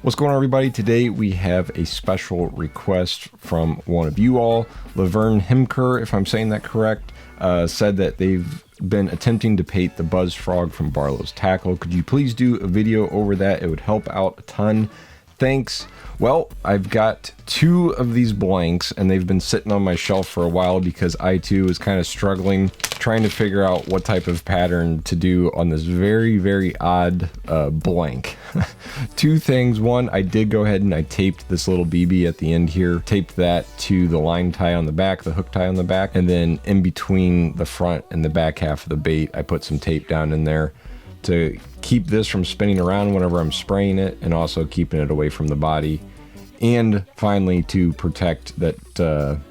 What's going on, everybody? Today we have a special request from one of you all. Laverne Himker, if I'm saying that correct, said that they've been attempting to paint the buzz frog from Barlow's tackle. Could you please do a video over that? It would help out a ton. Thanks. Well, I've got two of these blanks and they've been sitting on my shelf for a while because I too was kind of struggling trying to figure out what type of pattern to do on this very, very odd blank. Two things. One, I did go ahead and I taped this little BB at the end here, taped that to the line tie on the back, the hook tie on the back, and then in between the front and the back half of the bait, I put some tape down in there to keep this from spinning around whenever I'm spraying it, and also keeping it away from the body. And finally, to protect that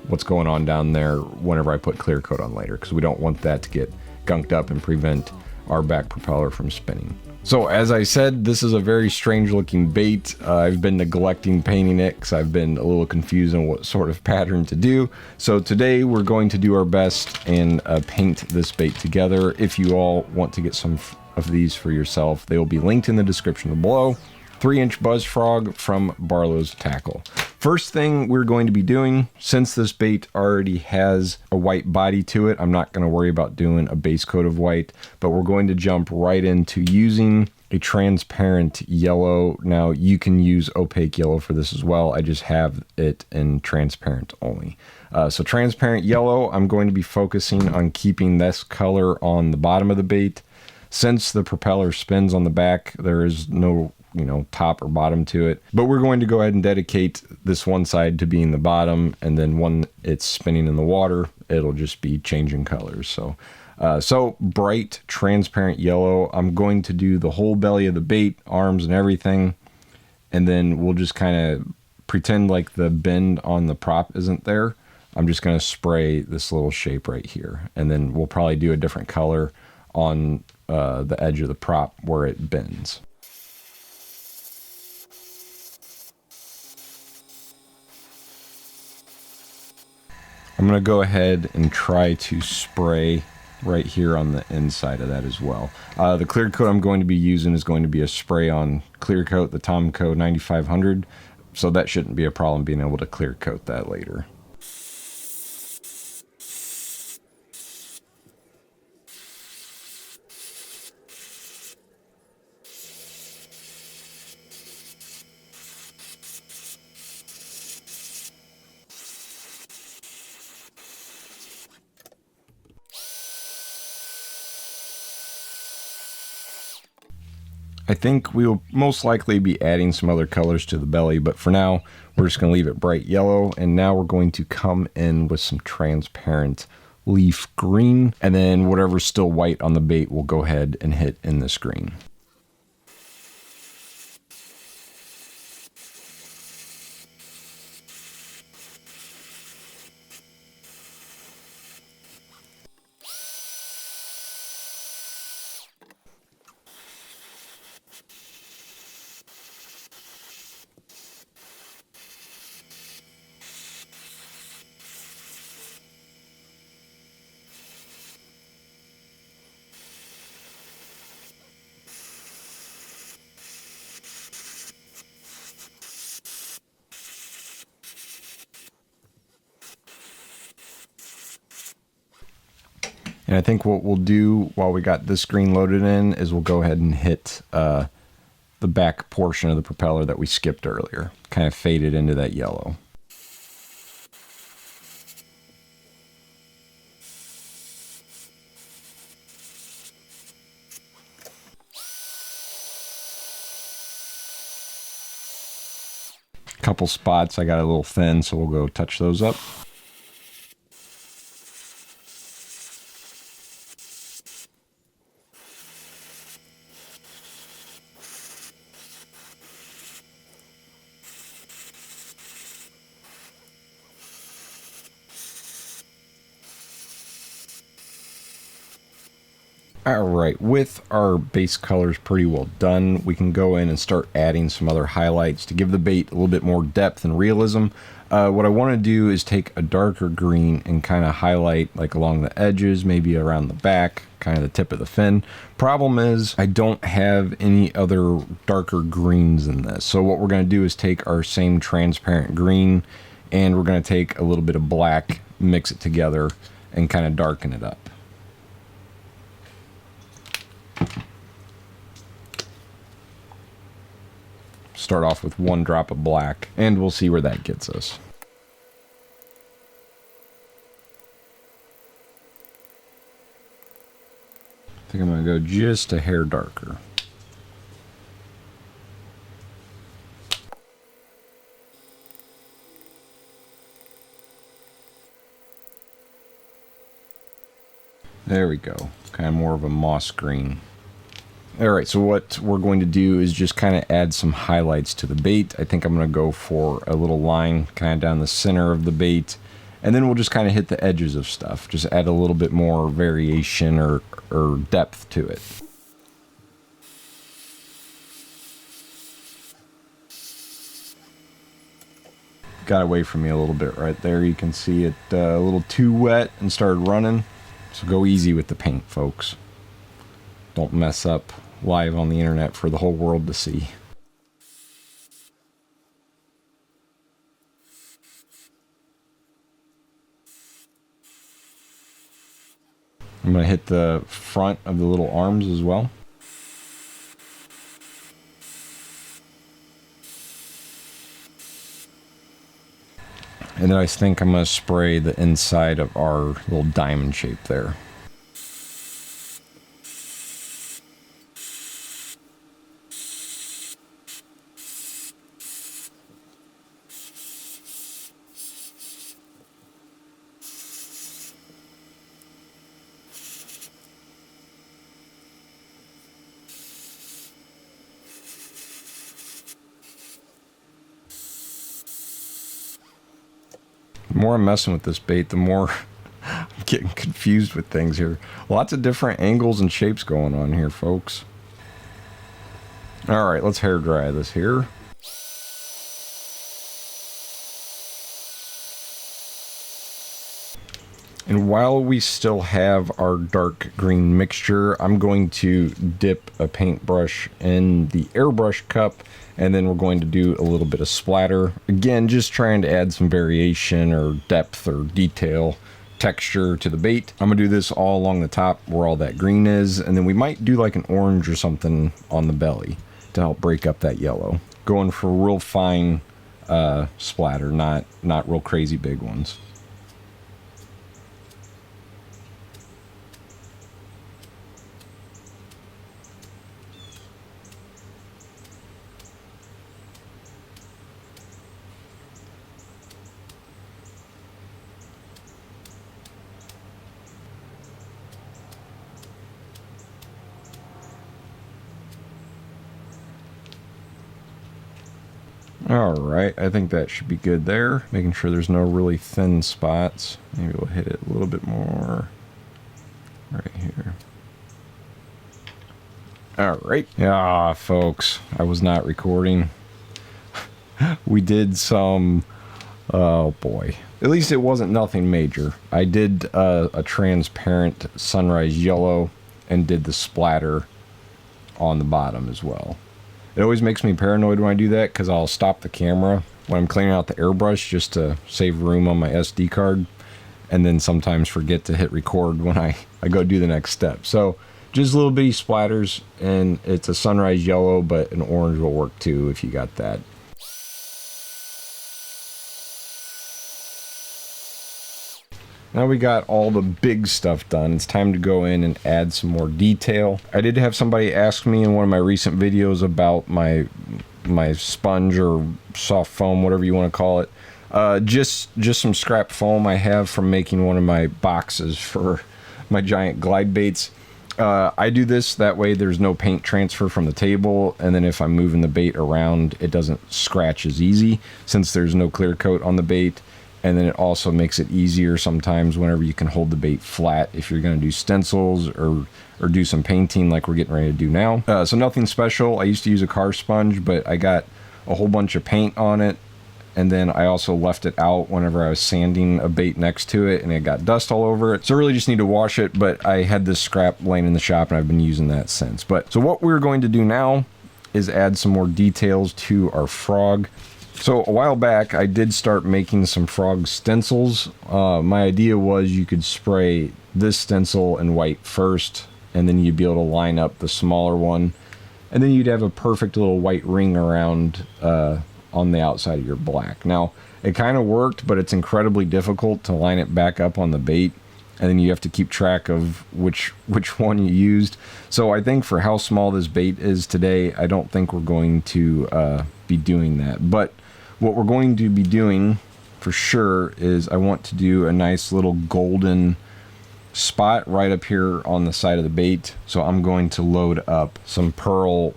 what's going on down there whenever I put clear coat on later, because we don't want that to get gunked up and prevent our back propeller from spinning. So as I said, this is a very strange looking bait. I've been neglecting painting it because I've been a little confused on what sort of pattern to do. So today we're going to do our best and paint this bait together. If you all want to get some of these for yourself, they will be linked in the description below. 3-inch buzz frog from Barlow's tackle. First thing we're going to be doing, since this bait already has a white body to it, I'm not going to worry about doing a base coat of white, but we're going to jump right into using a transparent yellow. Now you can use opaque yellow for this as well. I just have it in transparent only. So transparent yellow, I'm going to be focusing on keeping this color on the bottom of the bait. Since the propeller spins on the back, there is no top or bottom to it, but we're going to go ahead and dedicate this one side to being the bottom, and then when it's spinning in the water, it'll just be changing colors. So bright transparent yellow. I'm going to do the whole belly of the bait, arms and everything, and then we'll just kind of pretend like the bend on the prop isn't there. I'm just going to spray this little shape right here, and then we'll probably do a different color on the edge of the prop where it bends. I'm going to go ahead and try to spray right here on the inside of that as well. The clear coat I'm going to be using is going to be a spray on clear coat, the Tomco 9500, so that shouldn't be a problem being able to clear coat that later. I think we will most likely be adding some other colors to the belly, but for now, we're just going to leave it bright yellow. And now we're going to come in with some transparent leaf green, and then whatever's still white on the bait, we'll go ahead and hit in this green. And I think what we'll do while we got this green loaded in is we'll go ahead and hit the back portion of the propeller that we skipped earlier. Kind of fade it into that yellow. Couple spots I got a little thin, so we'll go touch those up. Alright, with our base colors pretty well done, we can go in and start adding some other highlights to give the bait a little bit more depth and realism. What I want to do is take a darker green and kind of highlight like along the edges, maybe around the back, kind of the tip of the fin. Problem is, I don't have any other darker greens in this. So what we're going to do is take our same transparent green and we're going to take a little bit of black, mix it together, and kind of darken it up. Start off with one drop of black, and we'll see where that gets us. I think I'm going to go just a hair darker. There we go. Kind of more of a moss green. Alright, so what we're going to do is just kind of add some highlights to the bait. I think I'm going to go for a little line kind of down the center of the bait. And then we'll just kind of hit the edges of stuff. Just add a little bit more variation or depth to it. Got away from me a little bit right there. You can see it a little too wet and started running. So go easy with the paint, folks. Don't mess up live on the internet for the whole world to see. I'm going to hit the front of the little arms as well. And then I think I'm going to spray the inside of our little diamond shape there. The more I'm messing with this bait, the more I'm getting confused with things here. Lots of different angles and shapes going on here, folks. Alright, let's hair dry this here. And while we still have our dark green mixture, I'm going to dip a paintbrush in the airbrush cup, and then we're going to do a little bit of splatter. Again, just trying to add some variation or depth or detail, texture to the bait. I'm going to do this all along the top where all that green is, and then we might do like an orange or something on the belly to help break up that yellow. Going for real fine splatter, not real crazy big ones. Alright, I think that should be good there. Making sure there's no really thin spots. Maybe we'll hit it a little bit more right here. Alright. Ah, folks, I was not recording. We did some... oh boy. At least it wasn't nothing major. I did a transparent sunrise yellow and did the splatter on the bottom as well. It always makes me paranoid when I do that because I'll stop the camera when I'm cleaning out the airbrush just to save room on my SD card, and then sometimes forget to hit record when I go do the next step. So just little bitty splatters, and it's a sunrise yellow, but an orange will work too if you got that. Now we got all the big stuff done. It's time to go in and add some more detail. I did have somebody ask me in one of my recent videos about my sponge or soft foam, whatever you want to call it. Just some scrap foam I have from making one of my boxes for my giant glide baits. I do this that way there's no paint transfer from the table, and then if I'm moving the bait around, it doesn't scratch as easy since there's no clear coat on the bait. And then it also makes it easier sometimes whenever you can hold the bait flat if you're going to do stencils or do some painting like we're getting ready to do now. So nothing special. I used to use a car sponge, but I got a whole bunch of paint on it. And then I also left it out whenever I was sanding a bait next to it, and it got dust all over it. So I really just need to wash it, but I had this scrap laying in the shop and I've been using that since. So what we're going to do now is add some more details to our frog. So a while back, I did start making some frog stencils. My idea was you could spray this stencil in white first, and then you'd be able to line up the smaller one. And then you'd have a perfect little white ring around on the outside of your black. Now, it kind of worked, but it's incredibly difficult to line it back up on the bait. And then you have to keep track of which one you used. So I think for how small this bait is today, I don't think we're going to be doing that. But what we're going to be doing for sure is I want to do a nice little golden spot right up here on the side of the bait. So I'm going to load up some pearl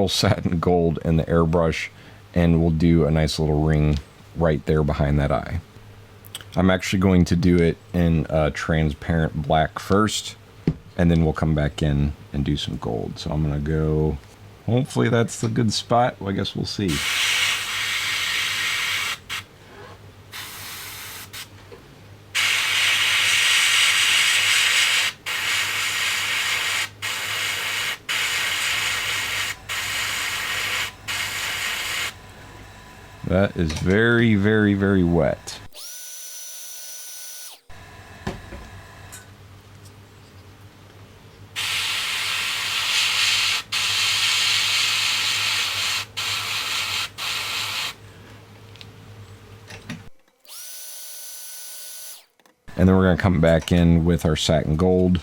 satin gold in the airbrush, and we'll do a nice little ring right there behind that eye. I'm actually going to do it in transparent black first, and then we'll come back in and do some gold. So I'm gonna go, hopefully that's the good spot. Well, I guess we'll see. That is very, very, very wet. And then we're going to come back in with our satin gold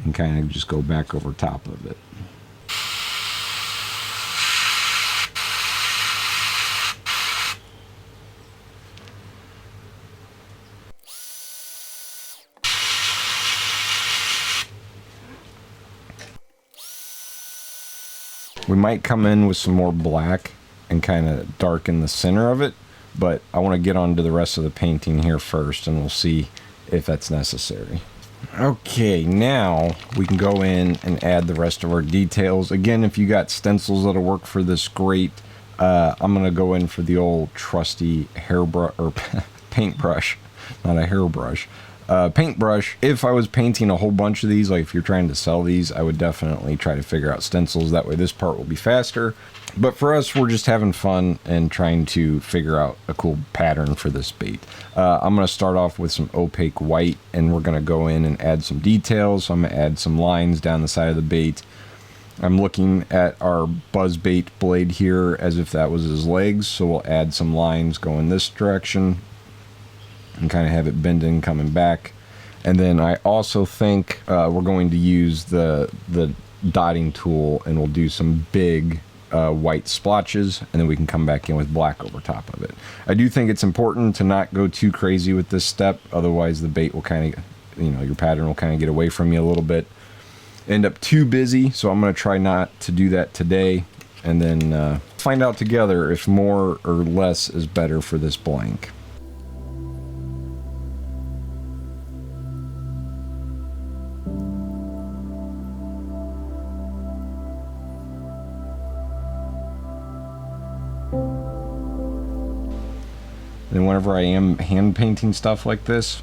and kind of just go back over top of it. We might come in with some more black and kind of darken the center of it, but I want to get on to the rest of the painting here first, and we'll see if that's necessary. Okay, now we can go in and add the rest of our details. Again, if you got stencils that'll work for this, great. I'm going to go in for the old trusty hairbrush or paintbrush, not a hairbrush. Paintbrush. If I was painting a whole bunch of these, like if you're trying to sell these, I would definitely try to figure out stencils. That way this part will be faster. But for us, we're just having fun and trying to figure out a cool pattern for this bait. I'm going to start off with some opaque white, and we're going to go in and add some details. So I'm going to add some lines down the side of the bait. I'm looking at our buzzbait blade here as if that was his legs. So we'll add some lines going this direction and kind of have it bending coming back. And then I also think we're going to use the dotting tool, and we'll do some big white splotches, and then we can come back in with black over top of it. I do think it's important to not go too crazy with this step, otherwise the bait will kind of, your pattern will kind of get away from you a little bit, end up too busy. So I'm going to try not to do that today, and then find out together if more or less is better for this blank. And whenever I am hand painting stuff like this,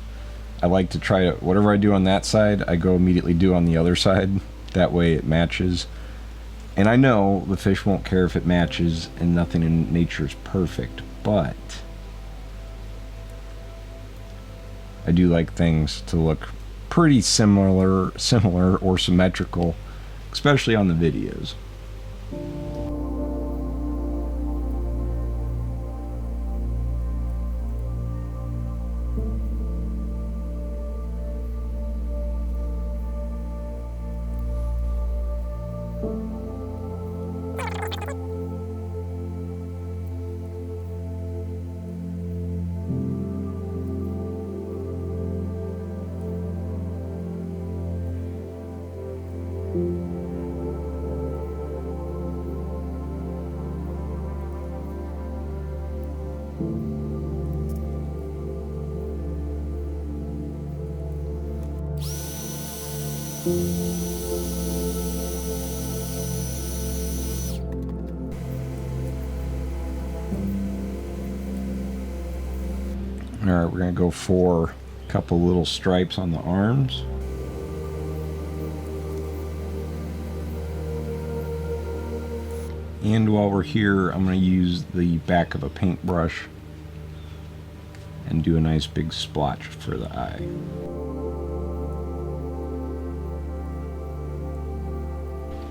I like to try to, whatever I do on that side, I go immediately do on the other side. That way it matches. And I know the fish won't care if it matches, and nothing in nature is perfect, but I do like things to look pretty similar or symmetrical, especially on the videos. Alright, we're going to go for a couple little stripes on the arms. And while we're here, I'm going to use the back of a paintbrush and do a nice big splotch for the eye.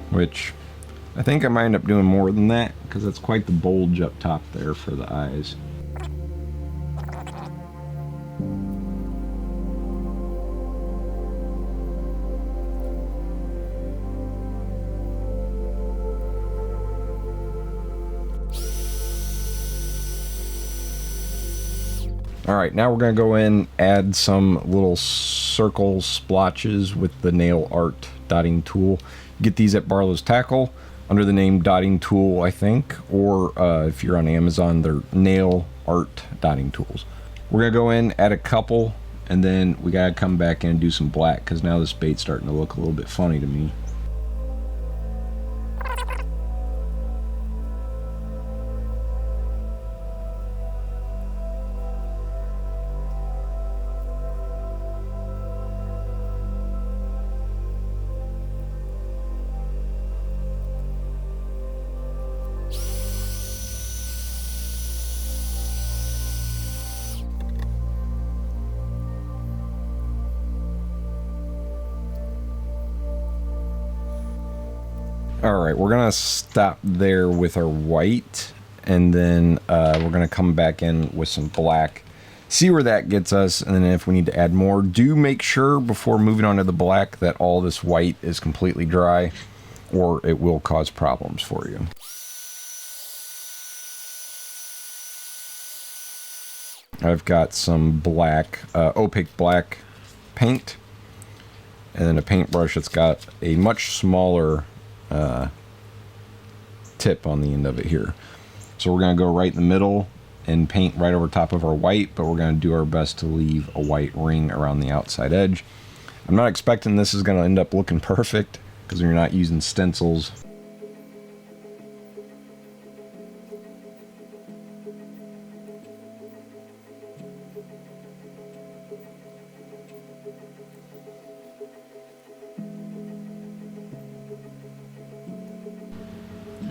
Which I think I might end up doing more than that, because that's quite the bulge up top there for the eyes. Alright, now we're going to go in, add some little circle splotches with the nail art dotting tool. Get these at Barlow's Tackle under the name dotting tool, I think, or if you're on Amazon, they're nail art dotting tools. We're going to go in, add a couple, and then we got to come back in and do some black, because now this bait's starting to look a little bit funny to me. Alright, we're going to stop there with our white, and then we're going to come back in with some black, see where that gets us, and then if we need to add more, do make sure before moving on to the black that all this white is completely dry, or it will cause problems for you. I've got some black, opaque black paint, and then a paintbrush that's got a much smaller tip on the end of it here. So we're going to go right in the middle and paint right over top of our white, but we're going to do our best to leave a white ring around the outside edge. I'm not expecting this is going to end up looking perfect, because you're not using stencils.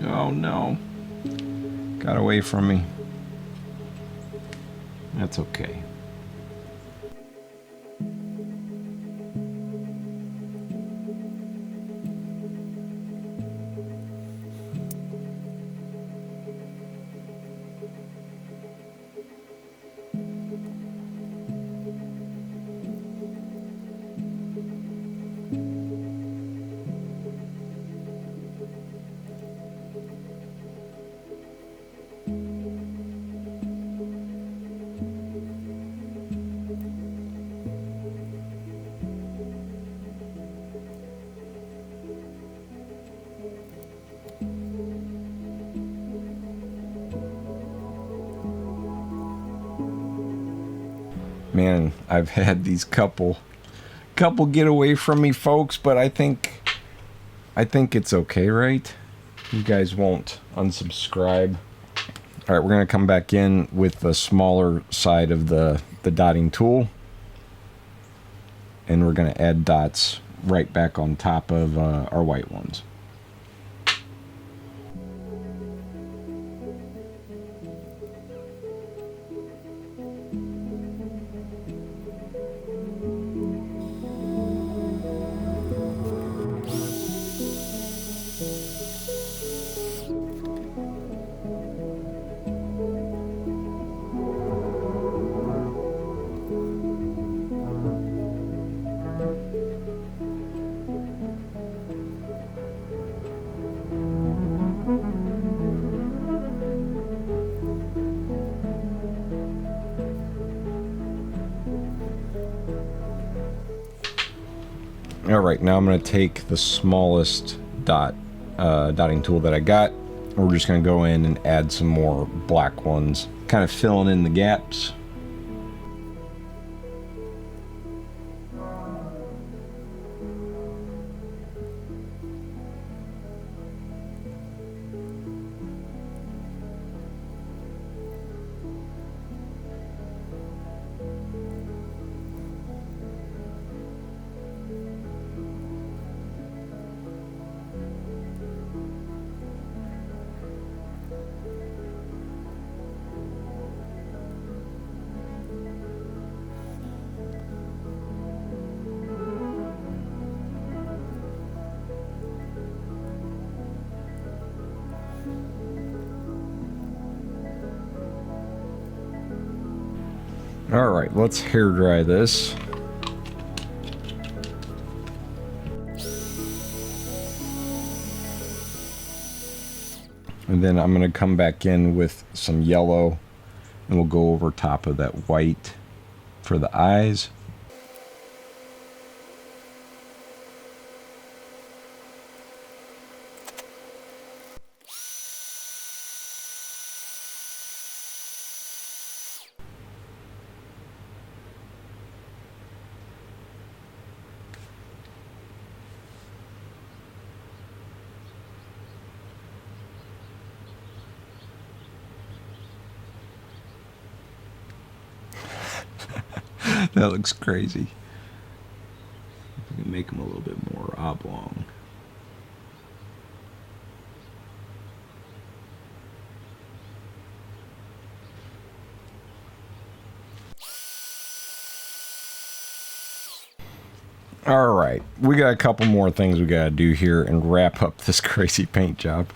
Oh no, got away from me. That's okay. Man, I've had these couple get away from me, folks, but I think it's okay, right? You guys won't unsubscribe. All right, we're gonna come back in with the smaller side of the dotting tool, and we're gonna add dots right back on top of our white ones. Alright, now I'm going to take the smallest dotting tool that I got. We're just going to go in and add some more black ones, kind of filling in the gaps. All right, let's hair dry this. And then I'm going to come back in with some yellow, and we'll go over top of that white for the eyes. That looks crazy. We can make them a little bit more oblong. All right, we got a couple more things we gotta do here and wrap up this crazy paint job.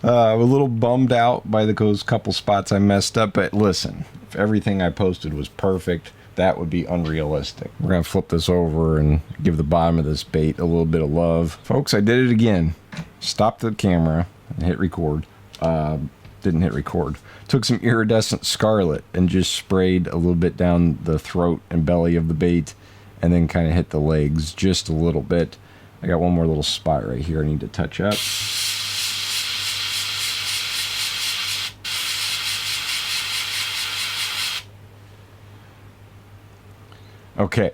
A little bummed out by those couple spots I messed up, but listen, if everything I posted was perfect, that would be unrealistic. We're gonna flip this over and give the bottom of this bait a little bit of love. Folks, I did it again. Stopped the camera and hit record. Didn't hit record. Took some iridescent scarlet and just sprayed a little bit down the throat and belly of the bait, and then kind of hit the legs just a little bit. I got one more little spot right here I need to touch up. Okay.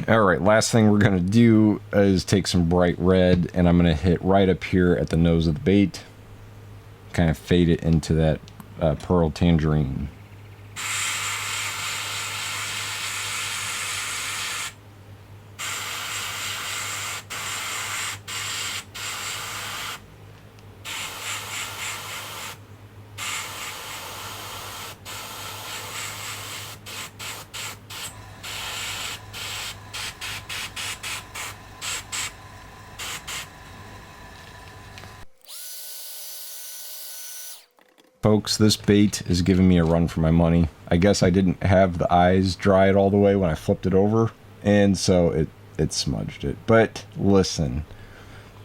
All right, last thing we're going to do is take some bright red, and I'm going to hit right up here at the nose of the bait. Kind of fade it into that pearl tangerine. Folks, this bait is giving me a run for my money. I guess I didn't have the eyes dried all the way when I flipped it over, and so it smudged it. But listen,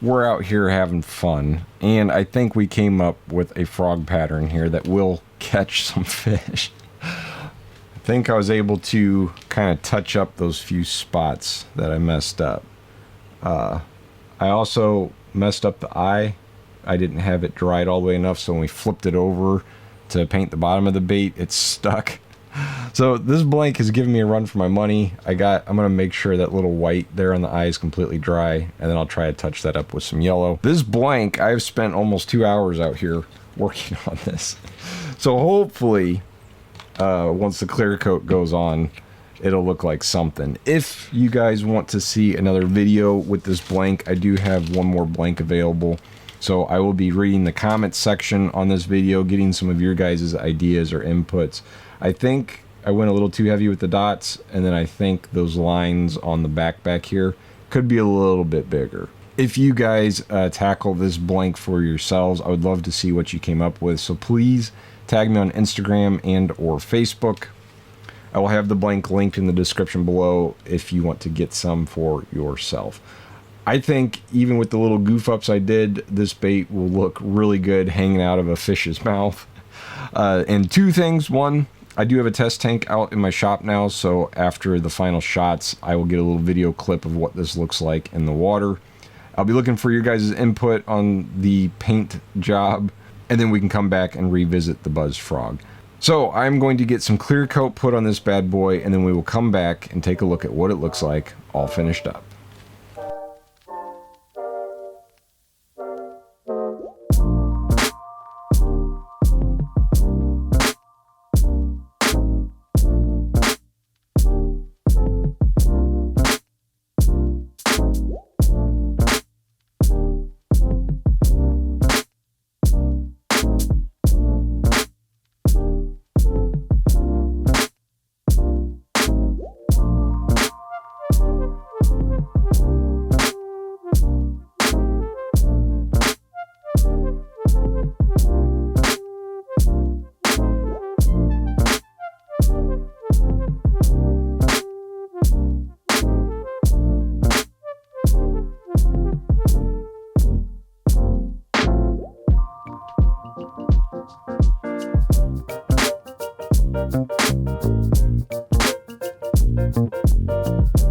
we're out here having fun, and I think we came up with a frog pattern here that will catch some fish. I think I was able to kind of touch up those few spots that I messed up. I also messed up the eye. I didn't have it dried all the way enough, so when we flipped it over to paint the bottom of the bait, it's stuck. So this blank is giving me a run for my money. I'm gonna make sure that little white there on the eye is completely dry, and then I'll try to touch that up with some yellow. This blank, I've spent almost 2 hours out here working on this. So hopefully, once the clear coat goes on, it'll look like something. If you guys want to see another video with this blank, I do have one more blank available. So I will be reading the comments section on this video, getting some of your guys' ideas or inputs. I think I went a little too heavy with the dots, and then I think those lines on the back here could be a little bit bigger. If you guys tackle this blank for yourselves, I would love to see what you came up with. So please tag me on Instagram and or Facebook. I will have the blank linked in the description below if you want to get some for yourself. I think even with the little goof ups I did, this bait will look really good hanging out of a fish's mouth. And two things. One, I do have a test tank out in my shop now, so after the final shots, I will get a little video clip of what this looks like in the water. I'll be looking for your guys' input on the paint job, and then we can come back and revisit the Buzz Frog. So I'm going to get some clear coat put on this bad boy, and then we will come back and take a look at what it looks like all finished up. you.